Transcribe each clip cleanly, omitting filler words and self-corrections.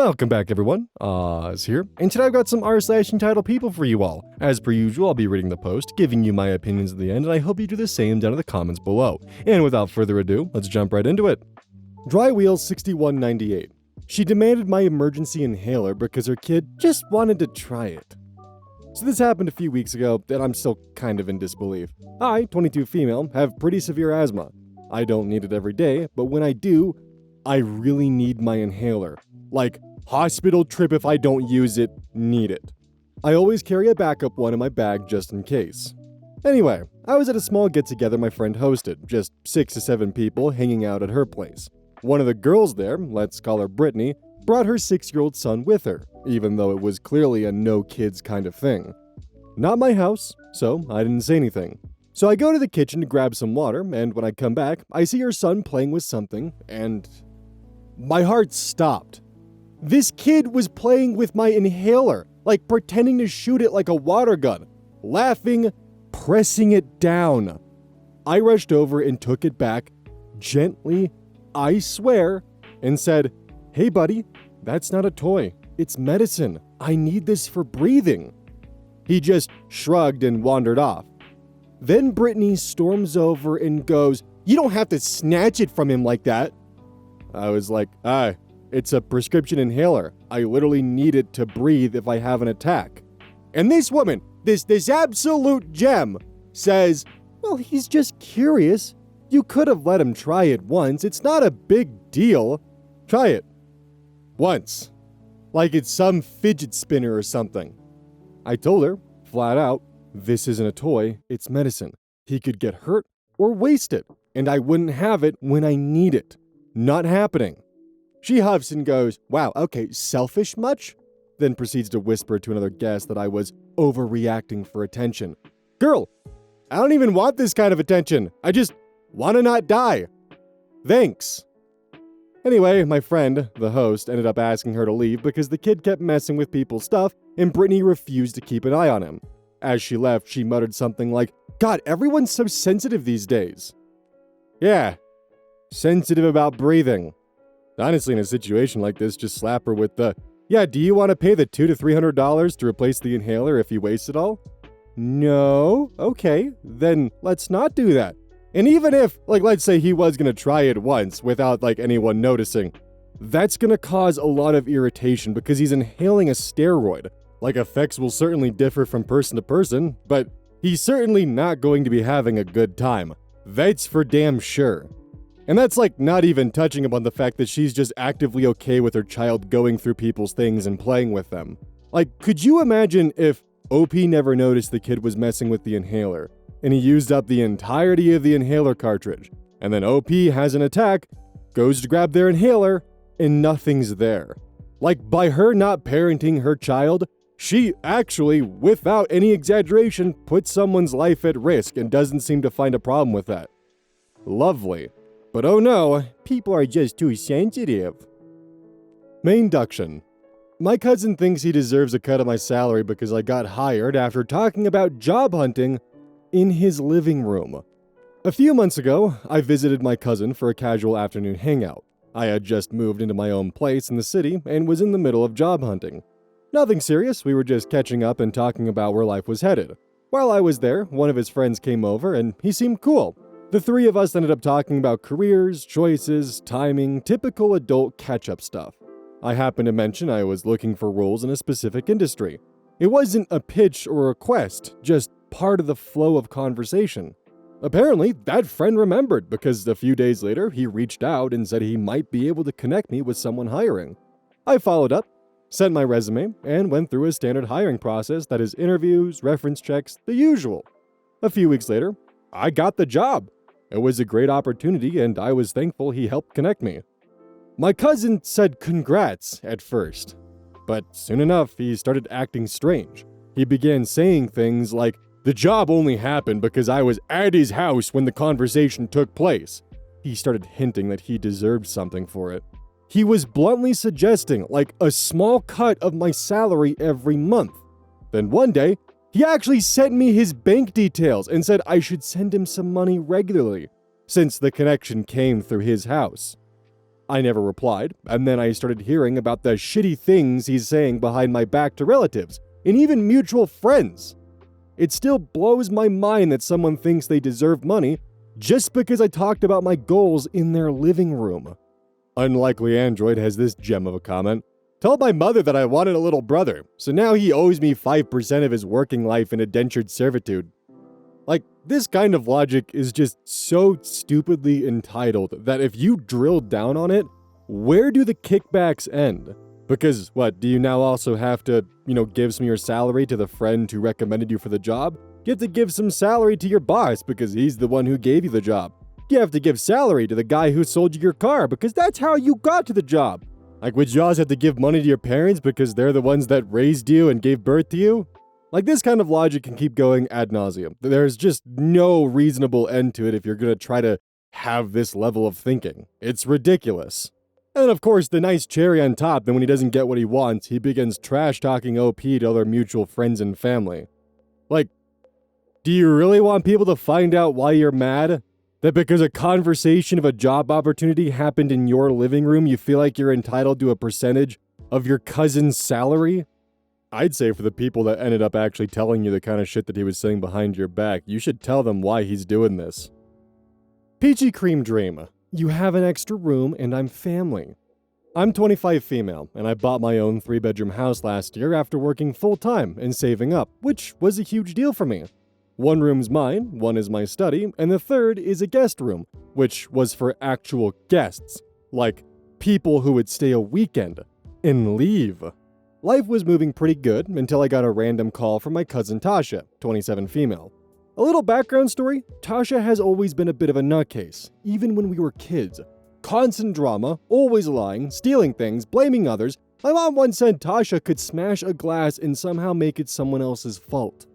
Welcome back, everyone. Oz here, and today I've got some r/EntitledPeople for you all. As per usual, I'll be reading the post, giving you my opinions at the end, and I hope you do the same down in the comments below. And without further ado, let's jump right into it. Drywheel6198. She demanded my emergency inhaler because her kid just wanted to try it. So this happened a few weeks ago, and I'm still kind of in disbelief. I, 22 female, have pretty severe asthma. I don't need it every day, but when I do, I really need my inhaler. Like, hospital trip if I don't use it, need it. I always carry a backup one in my bag just in case. Anyway, I was at a small get-together my friend hosted, just 6 to 7 people hanging out at her place. One of the girls there, let's call her Brittany, brought her 6-year-old son with her, even though it was clearly a no-kids kind of thing. Not my house, so I didn't say anything. So I go to the kitchen to grab some water, and when I come back, I see her son playing with something, and my heart stopped. This kid was playing with my inhaler, like pretending to shoot it like a water gun, laughing, pressing it down. I rushed over and took it back, gently, I swear, and said, "Hey buddy, that's not a toy, it's medicine. I need this for breathing." He just shrugged and wandered off. Then Brittany storms over and goes, "You don't have to snatch it from him like that." I was like, it's a prescription inhaler. I literally need it to breathe if I have an attack. And this woman, this absolute gem, says, "Well, he's just curious. You could have let him try it once. It's not a big deal. Try it. Once. Like it's some fidget spinner or something." I told her, flat out, this isn't a toy, it's medicine. He could get hurt or waste it, and I wouldn't have it when I need it. Not happening. She huffs and goes, "Wow, okay, selfish much?" Then proceeds to whisper to another guest that I was overreacting for attention. "Girl, I don't even want this kind of attention. I just want to not die. Thanks." Anyway, my friend, the host, ended up asking her to leave because the kid kept messing with people's stuff and Brittany refused to keep an eye on him. As she left, she muttered something like, "God, everyone's so sensitive these days." Yeah, sensitive about breathing. Honestly, in a situation like this, just slap her with the, "Yeah, do you want to pay the $200 to $300 to replace the inhaler if you waste it all?" No? Okay, then let's not do that. And even if, let's say he was going to try it once without, anyone noticing, that's going to cause a lot of irritation because he's inhaling a steroid. Effects will certainly differ from person to person, but he's certainly not going to be having a good time. That's for damn sure. And that's not even touching upon the fact that she's just actively okay with her child going through people's things and playing with them. Could you imagine if OP never noticed the kid was messing with the inhaler, and he used up the entirety of the inhaler cartridge, and then OP has an attack, goes to grab their inhaler, and nothing's there. By her not parenting her child, she actually, without any exaggeration, puts someone's life at risk and doesn't seem to find a problem with that. Lovely. But oh no, people are just too sensitive. Mainduction. My cousin thinks he deserves a cut of my salary because I got hired after talking about job hunting in his living room. A few months ago, I visited my cousin for a casual afternoon hangout. I had just moved into my own place in the city and was in the middle of job hunting. Nothing serious, we were just catching up and talking about where life was headed. While I was there, one of his friends came over and he seemed cool. The three of us ended up talking about careers, choices, timing, typical adult catch-up stuff. I happened to mention I was looking for roles in a specific industry. It wasn't a pitch or a request, just part of the flow of conversation. Apparently, that friend remembered because a few days later, he reached out and said he might be able to connect me with someone hiring. I followed up, sent my resume, and went through a standard hiring process that is interviews, reference checks, the usual. A few weeks later, I got the job. It was a great opportunity, and I was thankful he helped connect me. My cousin said congrats at first, but soon enough, he started acting strange. He began saying things like, "The job only happened because I was at his house when the conversation took place." He started hinting that he deserved something for it. He was bluntly suggesting, a small cut of my salary every month. Then one day, he actually sent me his bank details and said I should send him some money regularly, since the connection came through his house. I never replied, and then I started hearing about the shitty things he's saying behind my back to relatives, and even mutual friends. It still blows my mind that someone thinks they deserve money just because I talked about my goals in their living room. Unlikely Android has this gem of a comment. Told my mother that I wanted a little brother, so now he owes me 5% of his working life in indentured servitude. Like, this kind of logic is just so stupidly entitled that if you drill down on it, where do the kickbacks end? Because, what, do you now also have to, give some of your salary to the friend who recommended you for the job? You have to give some salary to your boss because he's the one who gave you the job. You have to give salary to the guy who sold you your car because that's how you got to the job. Like, would you also have to give money to your parents because they're the ones that raised you and gave birth to you? Like, this kind of logic can keep going ad nauseum. There's just no reasonable end to it if you're going to try to have this level of thinking. It's ridiculous. And of course, the nice cherry on top, then when he doesn't get what he wants, he begins trash-talking OP to other mutual friends and family. Like, do you really want people to find out why you're mad? That because a conversation of a job opportunity happened in your living room, you feel like you're entitled to a percentage of your cousin's salary? I'd say for the people that ended up actually telling you the kind of shit that he was saying behind your back, you should tell them why he's doing this. Peachy Cream Dream. You have an extra room and I'm family. I'm 25 female, and I bought my own 3-bedroom house last year after working full-time and saving up, which was a huge deal for me. One room's mine, one is my study, and the third is a guest room, which was for actual guests, like people who would stay a weekend and leave. Life was moving pretty good until I got a random call from my cousin Tasha, 27 female. A little background story, Tasha has always been a bit of a nutcase, even when we were kids. Constant drama, always lying, stealing things, blaming others. My mom once said Tasha could smash a glass and somehow make it someone else's fault.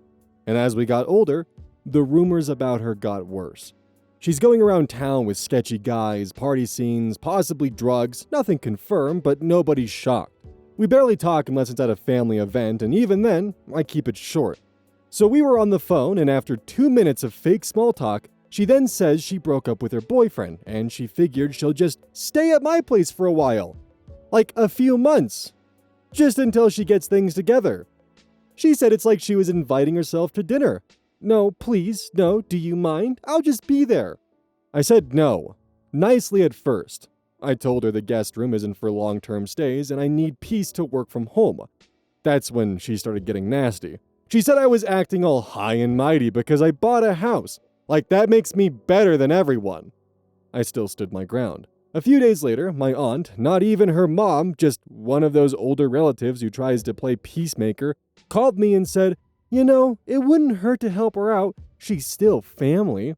And as we got older, the rumors about her got worse. She's going around town with sketchy guys, party scenes, possibly drugs, nothing confirmed, but nobody's shocked. We barely talk unless it's at a family event, and even then, I keep it short. So we were on the phone, and after 2 minutes of fake small talk, she then says she broke up with her boyfriend, and she figured she'll just stay at my place for a while. Like a few months. Just until she gets things together. She said it's like she was inviting herself to dinner. No, please, no, do you mind? I'll just be there. I said no. Nicely at first. I told her the guest room isn't for long-term stays and I need peace to work from home. That's when she started getting nasty. She said I was acting all high and mighty because I bought a house. Like that makes me better than everyone. I still stood my ground. A few days later, my aunt, not even her mom, just one of those older relatives who tries to play peacemaker, called me and said, it wouldn't hurt to help her out. She's still family.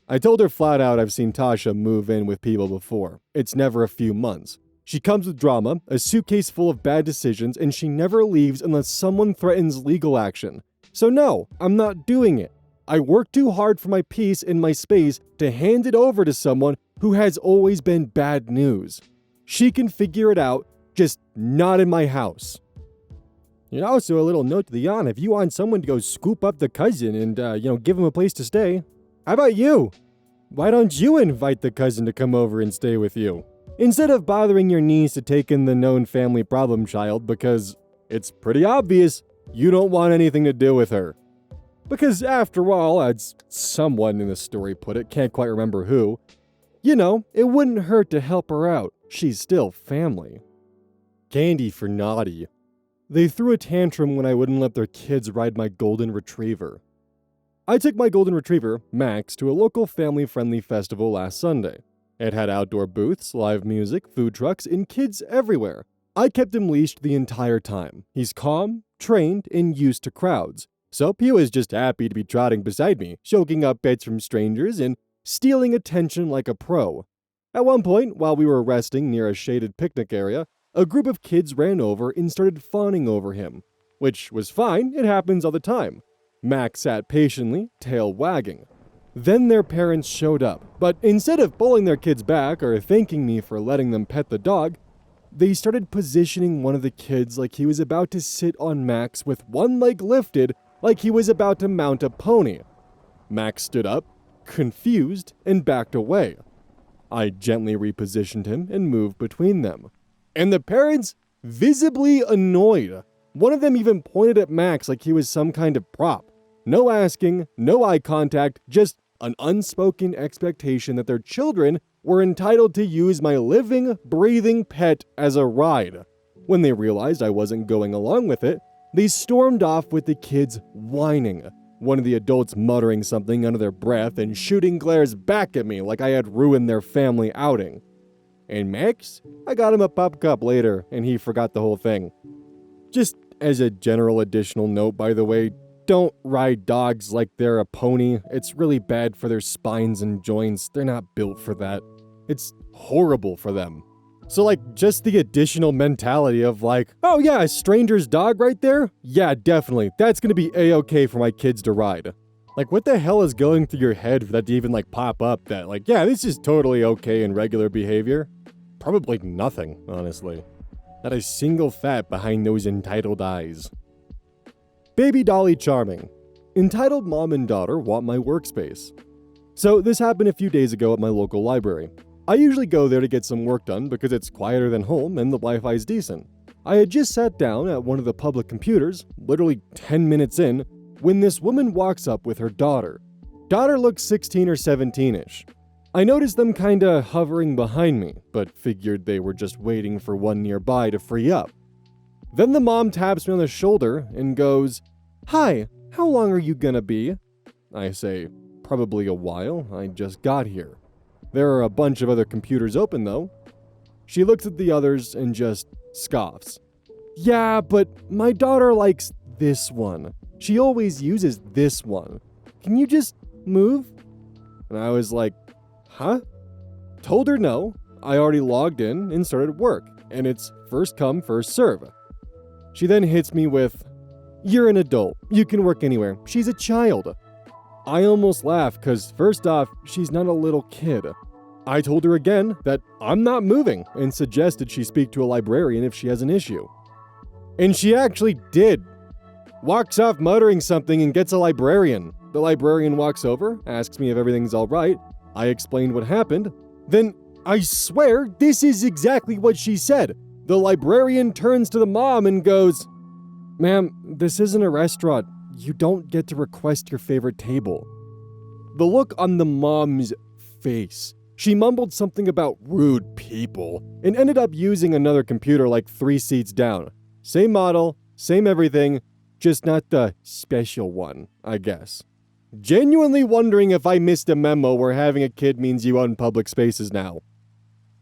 I told her flat out I've seen Tasha move in with people before. It's never a few months. She comes with drama, a suitcase full of bad decisions, and she never leaves unless someone threatens legal action. So no, I'm not doing it. I work too hard for my peace and my space to hand it over to someone who has always been bad news. She can figure it out, just not in my house. Also a little note to the aunt, if you want someone to go scoop up the cousin and, give him a place to stay, how about you? Why don't you invite the cousin to come over and stay with you? Instead of bothering your niece to take in the known family problem child because it's pretty obvious you don't want anything to do with her. Because after all, as someone in the story put it, can't quite remember who, it wouldn't hurt to help her out. She's still family. Candy for naughty. They threw a tantrum when I wouldn't let their kids ride my golden retriever. I took my golden retriever, Max, to a local family-friendly festival last Sunday. It had outdoor booths, live music, food trucks, and kids everywhere. I kept him leashed the entire time. He's calm, trained, and used to crowds. So he was just happy to be trotting beside me, soaking up bits from strangers and stealing attention like a pro. At one point, while we were resting near a shaded picnic area, a group of kids ran over and started fawning over him. Which was fine, it happens all the time. Max sat patiently, tail wagging. Then their parents showed up, but instead of pulling their kids back or thanking me for letting them pet the dog, they started positioning one of the kids like he was about to sit on Max with one leg lifted like he was about to mount a pony. Max stood up, confused, and backed away. I gently repositioned him and moved between them. And the parents, visibly annoyed. One of them even pointed at Max like he was some kind of prop. No asking, no eye contact, just an unspoken expectation that their children were entitled to use my living, breathing pet as a ride. When they realized I wasn't going along with it, they stormed off with the kids whining. One of the adults muttering something under their breath and shooting glares back at me like I had ruined their family outing. And Max? I got him a pop cup later, and he forgot the whole thing. Just as a general additional note, by the way, don't ride dogs like they're a pony. It's really bad for their spines and joints. They're not built for that. It's horrible for them. So like, just the additional mentality of like, oh yeah, a stranger's dog right there? Yeah, definitely. That's gonna be a-okay for my kids to ride. Like, what the hell is going through your head for that to even like pop up that like, yeah, this is totally okay in regular behavior? Probably nothing, honestly. Not a single fact behind those entitled eyes. Baby Dolly Charming. Entitled mom and daughter want my workspace. So this happened a few days ago at my local library. I usually go there to get some work done because it's quieter than home and the Wi-Fi is decent. I had just sat down at one of the public computers, literally 10 minutes in, when this woman walks up with her daughter. Daughter looks 16 or 17-ish. I noticed them kinda hovering behind me, but figured they were just waiting for one nearby to free up. Then the mom taps me on the shoulder and goes, "Hi, how long are you gonna be?" I say, "Probably a while, I just got here." There are a bunch of other computers open though. She looks at the others and just scoffs. "Yeah, but my daughter likes this one. She always uses this one. Can you just move?" And I was like, huh? Told her no. I already logged in and started work, and it's first come, first serve. She then hits me with, "You're an adult. You can work anywhere. She's a child." I almost laughed because first off, she's not a little kid. I told her again that I'm not moving and suggested she speak to a librarian if she has an issue. And she actually did. Walks off muttering something and gets a librarian. The librarian walks over, asks me if everything's all right. I explained what happened. Then, I swear, this is exactly what she said. The librarian turns to the mom and goes, "Ma'am, this isn't a restaurant. You don't get to request your favorite table." The look on the mom's face. She mumbled something about rude people and ended up using another computer like 3 seats down. Same model, same everything, just not the special one, I guess. Genuinely wondering if I missed a memo where having a kid means you own public spaces now.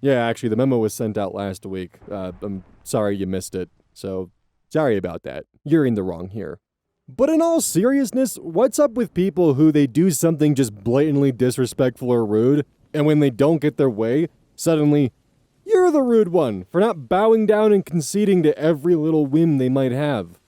Yeah, actually, the memo was sent out last week. I'm sorry you missed it, so sorry about that. You're in the wrong here. But in all seriousness, what's up with people who they do something just blatantly disrespectful or rude, and when they don't get their way, suddenly, you're the rude one for not bowing down and conceding to every little whim they might have?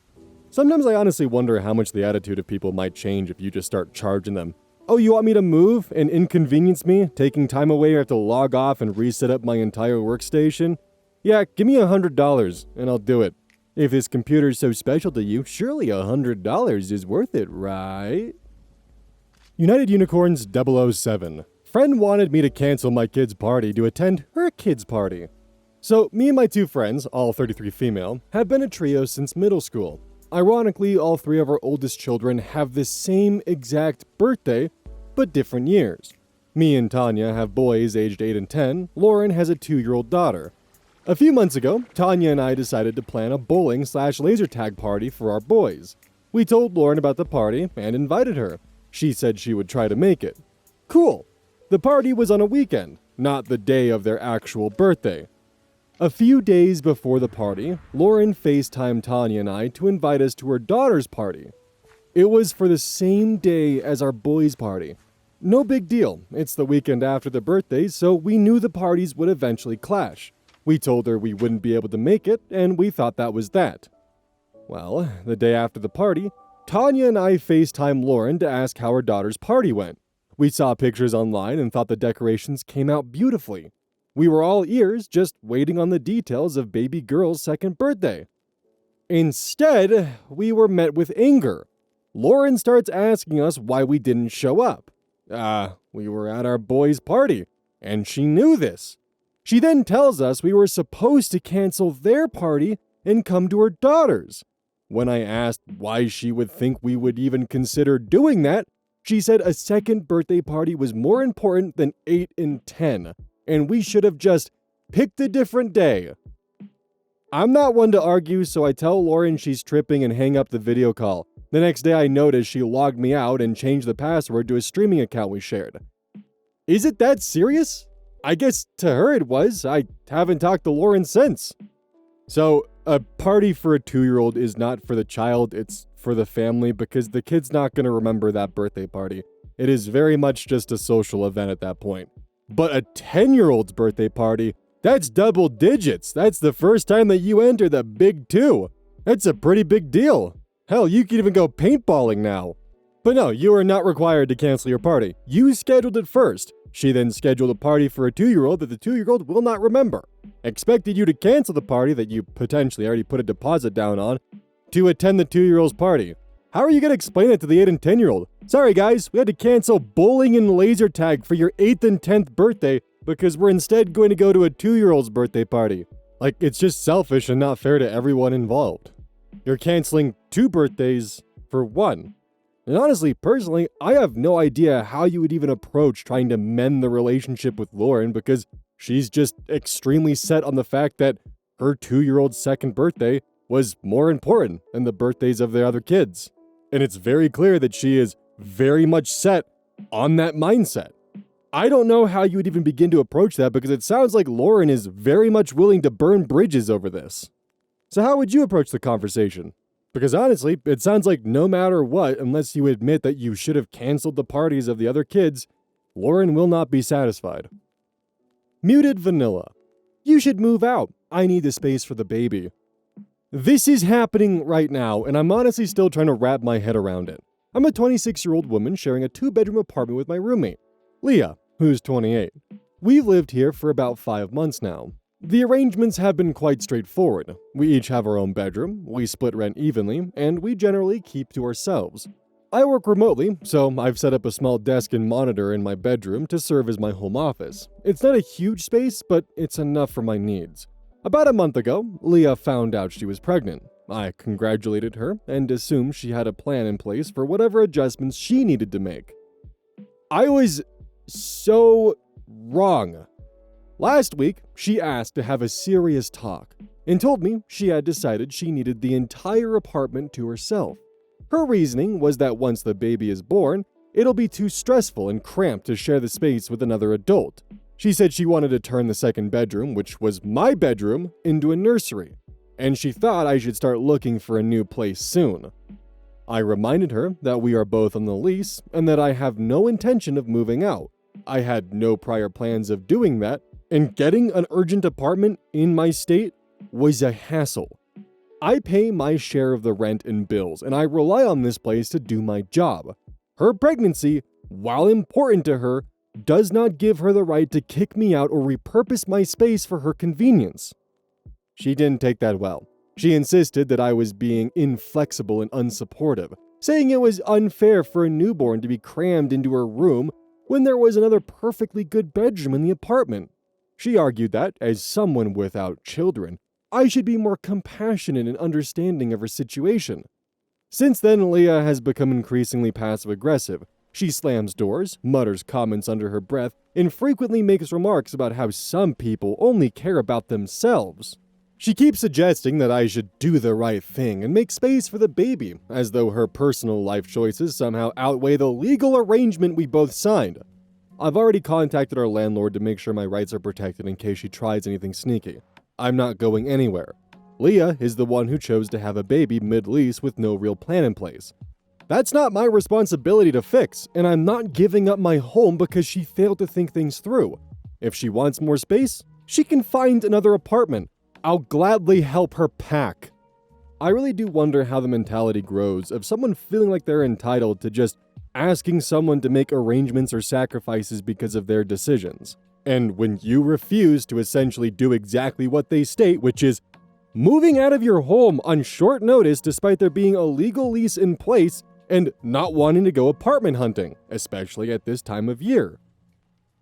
Sometimes I honestly wonder how much the attitude of people might change if you just start charging them. "Oh, you want me to move and inconvenience me, taking time away or have to log off and reset up my entire workstation? Yeah, give me $100 and I'll do it. If this computer's so special to you, surely $100 is worth it, right?" United Unicorns 007. Friend wanted me to cancel my kid's party to attend her kid's party. So, me and my 2 friends, all 33 female, have been a trio since middle school. Ironically, all 3 of our oldest children have the same exact birthday, but different years. Me and Tanya have boys aged 8 and 10. Lauren has a 2-year-old daughter. A few months ago, Tanya and I decided to plan a bowling/laser tag party for our boys. We told Lauren about the party and invited her. She said she would try to make it. Cool. The party was on a weekend, not the day of their actual birthday. A few days before the party, Lauren FaceTimed Tanya and I to invite us to her daughter's party. It was for the same day as our boys' party. No big deal, it's the weekend after the birthday, so we knew the parties would eventually clash. We told her we wouldn't be able to make it, and we thought that was that. Well, the day after the party, Tanya and I FaceTimed Lauren to ask how her daughter's party went. We saw pictures online and thought the decorations came out beautifully. We were all ears, just waiting on the details of baby girl's second birthday. Instead, we were met with anger. Lauren starts asking us why we didn't show up. We were at our boys' party. And she knew this. She then tells us we were supposed to cancel their party and come to her daughter's. When I asked why she would think we would even consider doing that, she said a second birthday party was more important than 8 and 10, and we should have just picked a different day. I'm not one to argue, so I tell Lauren she's tripping and hang up the video call. The next day I notice she logged me out and changed the password to a streaming account we shared. Is it that serious? I guess to her it was. I haven't talked to Lauren since. So, a party for a 2-year-old is not for the child, it's for the family, because the kid's not going to remember that birthday party. It is very much just a social event at that point. But a 10-year-old's birthday party, that's double digits. That's the first time that you enter the big 2. That's a pretty big deal. Hell, you can even go paintballing now. But no, you are not required to cancel your party. You scheduled it first. She then scheduled a party for a 2-year-old that the 2-year-old will not remember. Expected you to cancel the party that you potentially already put a deposit down on to attend the 2-year-old's party. How are you going to explain it to the 8 and 10-year-old? Sorry guys, we had to cancel bowling and laser tag for your 8th and 10th birthday because we're instead going to go to a 2-year-old's birthday party. Like, it's just selfish and not fair to everyone involved. You're canceling 2 birthdays for 1. And honestly, personally, I have no idea how you would even approach trying to mend the relationship with Lauren because she's just extremely set on the fact that her 2-year-old's second birthday was more important than the birthdays of the other kids. And it's very clear that she is very much set on that mindset. I don't know how you would even begin to approach that because it sounds like Lauren is very much willing to burn bridges over this. So how would you approach the conversation? Because honestly, it sounds like no matter what, unless you admit that you should have canceled the parties of the other kids, Lauren will not be satisfied. Muted Vanilla. You should move out. I need the space for the baby. This is happening right now, and I'm honestly still trying to wrap my head around it. I'm a 26-year-old woman sharing a 2-bedroom apartment with my roommate, Leah, who's 28. We've lived here for about 5 months now. The arrangements have been quite straightforward. We each have our own bedroom, we split rent evenly, and we generally keep to ourselves. I work remotely, so I've set up a small desk and monitor in my bedroom to serve as my home office. It's not a huge space, but it's enough for my needs. About a month ago, Leah found out she was pregnant. I congratulated her and assumed she had a plan in place for whatever adjustments she needed to make. I was so wrong. Last week, she asked to have a serious talk and told me she had decided she needed the entire apartment to herself. Her reasoning was that once the baby is born, it'll be too stressful and cramped to share the space with another adult. She said she wanted to turn the second bedroom, which was my bedroom, into a nursery, and she thought I should start looking for a new place soon. I reminded her that we are both on the lease and that I have no intention of moving out. I had no prior plans of doing that, and getting an urgent apartment in my state was a hassle. I pay my share of the rent and bills, and I rely on this place to do my job. Her pregnancy, while important to her, does not give her the right to kick me out or repurpose my space for her convenience. She didn't take that well. She insisted that I was being inflexible and unsupportive, saying it was unfair for a newborn to be crammed into her room when there was another perfectly good bedroom in the apartment. She argued that, as someone without children, I should be more compassionate and understanding of her situation. Since then, Leah has become increasingly passive-aggressive. She slams doors, mutters comments under her breath, and frequently makes remarks about how some people only care about themselves. She keeps suggesting that I should do the right thing and make space for the baby, as though her personal life choices somehow outweigh the legal arrangement we both signed. I've already contacted our landlord to make sure my rights are protected in case she tries anything sneaky. I'm not going anywhere. Leah is the one who chose to have a baby mid-lease with no real plan in place. That's not my responsibility to fix, and I'm not giving up my home because she failed to think things through. If she wants more space, she can find another apartment. I'll gladly help her pack. I really do wonder how the mentality grows of someone feeling like they're entitled to just asking someone to make arrangements or sacrifices because of their decisions. And when you refuse to essentially do exactly what they state, which is moving out of your home on short notice despite there being a legal lease in place and not wanting to go apartment hunting, especially at this time of year.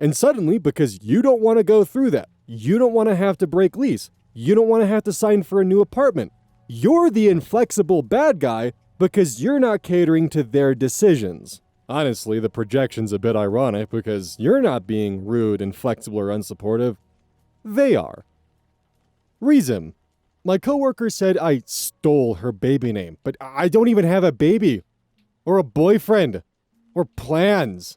And suddenly, because you don't want to go through that, you don't want to have to break lease, you don't want to have to sign for a new apartment, you're the inflexible bad guy because you're not catering to their decisions. Honestly, the projection's a bit ironic because you're not being rude, inflexible, or unsupportive. They are. Reason. My coworker said I stole her baby name, but I don't even have a baby, or a boyfriend, or plans.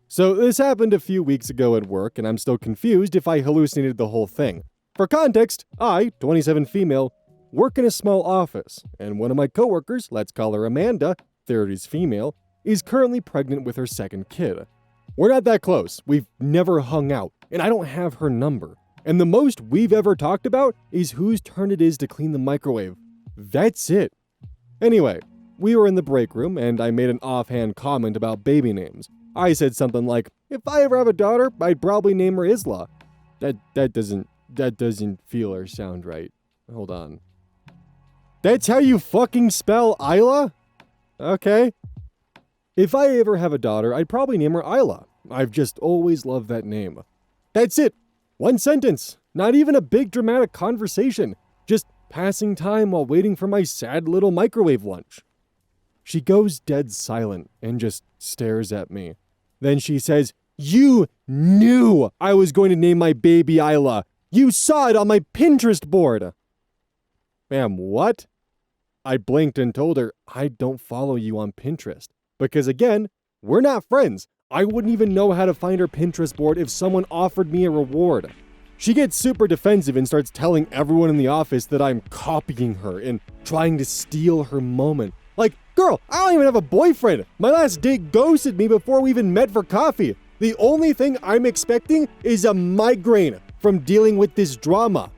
So this happened a few weeks ago at work, and I'm still confused if I hallucinated the whole thing. For context, I, 27 female, work in a small office, and one of my coworkers, let's call her Amanda, 30s female, is currently pregnant with her second kid. We're not that close, we've never hung out, and I don't have her number. And the most we've ever talked about is whose turn it is to clean the microwave. That's it. Anyway, we were in the break room, and I made an offhand comment about baby names. I said something like, if I ever have a daughter, I'd probably name her Isla. That doesn't feel or sound right. Hold on. That's how you fucking spell Isla? Okay. If I ever have a daughter, I'd probably name her Isla. I've just always loved that name. That's it. One sentence. Not even a big dramatic conversation. Just passing time while waiting for my sad little microwave lunch. She goes dead silent and just stares at me. Then she says, "You knew I was going to name my baby Isla. You saw it on my Pinterest board." Ma'am, what? I blinked and told her, I don't follow you on Pinterest. Because again, we're not friends. I wouldn't even know how to find her Pinterest board if someone offered me a reward. She gets super defensive and starts telling everyone in the office that I'm copying her and trying to steal her moment. Like, girl, I don't even have a boyfriend. My last date ghosted me before we even met for coffee. The only thing I'm expecting is a migraine from dealing with this drama.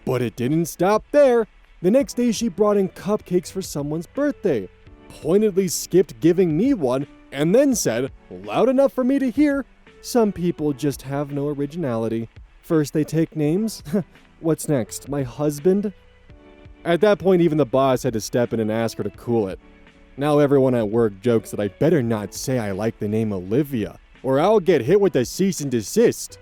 But it didn't stop there. The next day she brought in cupcakes for someone's birthday, pointedly skipped giving me one, and then said, loud enough for me to hear, "Some people just have no originality. First they take names. What's next, my husband?" At that point, even the boss had to step in and ask her to cool it. Now everyone at work jokes that I better not say I like the name Olivia, or I'll get hit with a cease and desist.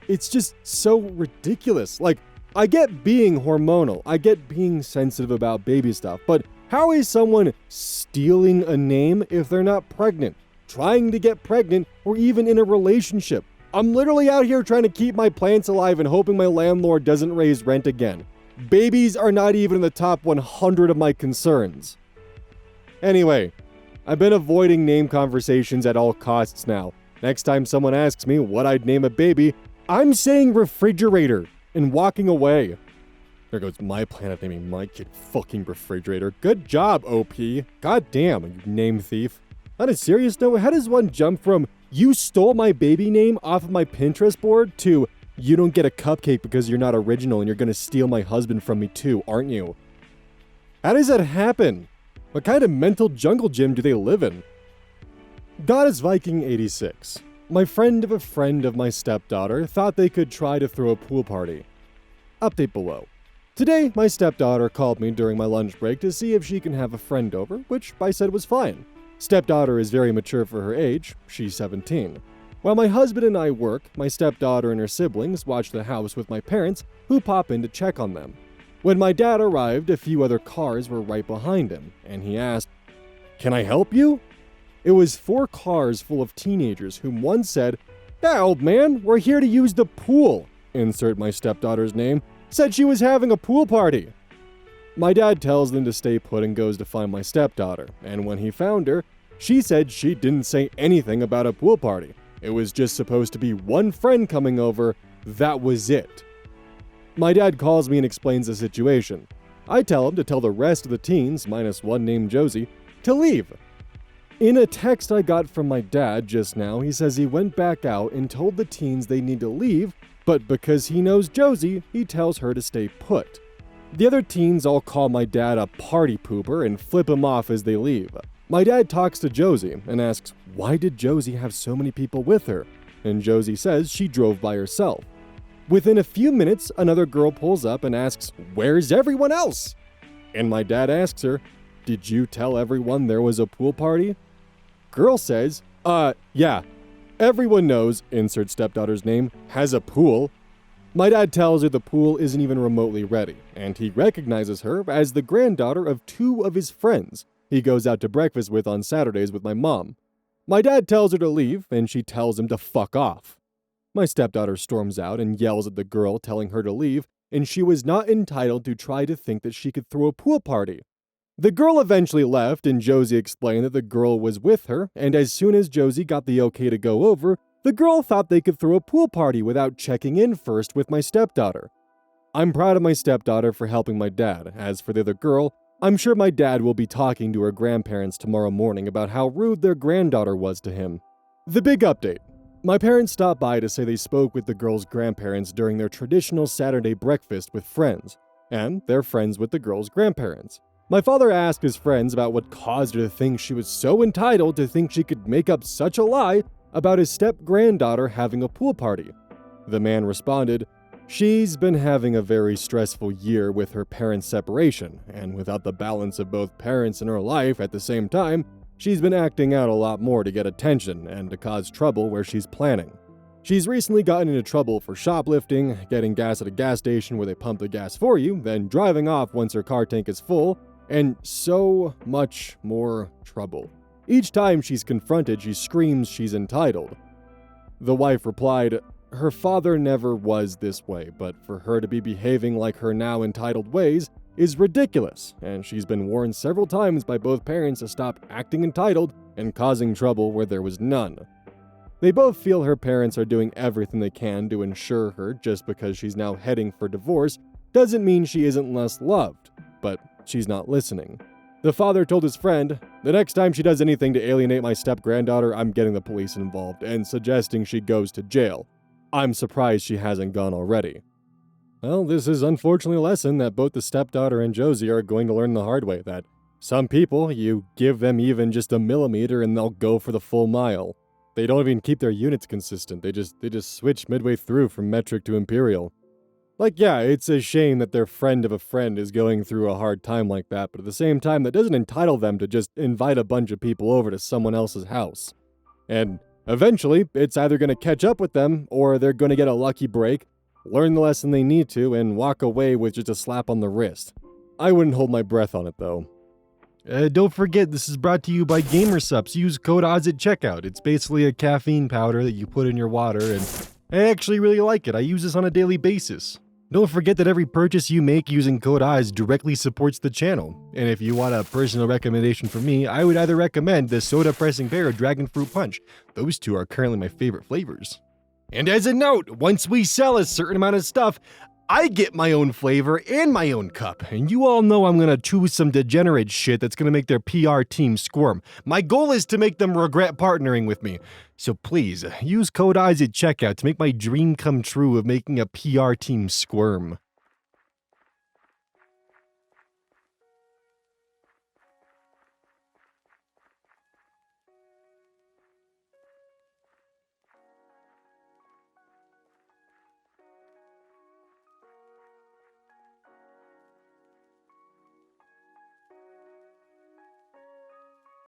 It's just so ridiculous. Like, I get being hormonal, I get being sensitive about baby stuff, but how is someone stealing a name if they're not pregnant, trying to get pregnant, or even in a relationship? I'm literally out here trying to keep my plants alive and hoping my landlord doesn't raise rent again. Babies are not even in the top 100 of my concerns. Anyway, I've been avoiding name conversations at all costs now. Next time someone asks me what I'd name a baby, I'm saying refrigerator and walking away. There goes my planet naming my kid fucking refrigerator. Good job, OP. God damn, you name thief. On a serious note, how does one jump from "you stole my baby name off of my Pinterest board" to "you don't get a cupcake because you're not original and you're gonna steal my husband from me too, aren't you?" How does that happen? What kind of mental jungle gym do they live in? Goddess Viking 86. My friend of my stepdaughter thought they could try to throw a pool party. Update below. Today, my stepdaughter called me during my lunch break to see if she can have a friend over, which I said was fine. Stepdaughter is very mature for her age, she's 17. While my husband and I work, my stepdaughter and her siblings watch the house with my parents, who pop in to check on them. When my dad arrived, a few other cars were right behind him, and he asked, "Can I help you?" It was 4 cars full of teenagers, whom one said, "Yeah, old man, we're here to use the pool," insert my stepdaughter's name, said she was having a pool party. My dad tells them to stay put and goes to find my stepdaughter, and when he found her, she said she didn't say anything about a pool party. It was just supposed to be one friend coming over, that was it. My dad calls me and explains the situation. I tell him to tell the rest of the teens, minus one named Josie, to leave. In a text I got from my dad just now, he says he went back out and told the teens they need to leave, but because he knows Josie, he tells her to stay put. The other teens all call my dad a party pooper and flip him off as they leave. My dad talks to Josie and asks, why did Josie have so many people with her? And Josie says she drove by herself. Within a few minutes, another girl pulls up and asks, "Where's everyone else?" And my dad asks her, "Did you tell everyone there was a pool party?" Girl says, yeah. Everyone knows, insert stepdaughter's name, has a pool. My dad tells her the pool isn't even remotely ready, and he recognizes her as the granddaughter of 2 of his friends he goes out to breakfast with on Saturdays with my mom. My dad tells her to leave, and she tells him to fuck off. My stepdaughter storms out and yells at the girl telling her to leave, and she was not entitled to try to think that she could throw a pool party. The girl eventually left, and Josie explained that the girl was with her, and as soon as Josie got the okay to go over, the girl thought they could throw a pool party without checking in first with my stepdaughter. I'm proud of my stepdaughter for helping my dad. As for the other girl, I'm sure my dad will be talking to her grandparents tomorrow morning about how rude their granddaughter was to him. The big update. My parents stopped by to say they spoke with the girl's grandparents during their traditional Saturday breakfast with friends, and they're friends with the girl's grandparents. My father asked his friends about what caused her to think she was so entitled to think she could make up such a lie about his step-granddaughter having a pool party. The man responded, "She's been having a very stressful year with her parents' separation, and without the balance of both parents in her life at the same time, she's been acting out a lot more to get attention and to cause trouble where she's planning. She's recently gotten into trouble for shoplifting, getting gas at a gas station where they pump the gas for you, then driving off once her car tank is full, and so much more trouble. Each time she's confronted, she screams she's entitled." The wife replied, "Her father never was this way, but for her to be behaving like her now entitled ways is ridiculous, and she's been warned several times by both parents to stop acting entitled and causing trouble where there was none. They both feel her parents are doing everything they can to ensure her just because she's now heading for divorce doesn't mean she isn't less loved, but she's not listening. The father told his friend, "The next time she does anything to alienate my step-granddaughter, I'm getting the police involved and suggesting she goes to jail. I'm surprised she hasn't gone already." Well, this is unfortunately a lesson that both the stepdaughter and Josie are going to learn the hard way, that some people, you give them even just a millimeter and they'll go for the full mile. They don't even keep their units consistent, they just switch midway through from metric to imperial. Like, yeah, it's a shame that their friend of a friend is going through a hard time like that, but at the same time, that doesn't entitle them to just invite a bunch of people over to someone else's house. And eventually, it's either going to catch up with them, or they're going to get a lucky break, learn the lesson they need to, and walk away with just a slap on the wrist. I wouldn't hold my breath on it, though. Don't forget, this is brought to you by GamerSupps. Use code ODDS at checkout. It's basically a caffeine powder that you put in your water, and I actually really like it. I use this on a daily basis. Don't forget that every purchase you make using code ODDS directly supports the channel. And if you want a personal recommendation from me, I would either recommend the Soda Pressing Bear or Dragon Fruit Punch. Those two are currently my favorite flavors. And as a note, once we sell a certain amount of stuff, I get my own flavor and my own cup. And you all know I'm gonna choose some degenerate shit that's gonna make their PR team squirm. My goal is to make them regret partnering with me. So please, use code ODDS at checkout to make my dream come true of making a PR team squirm.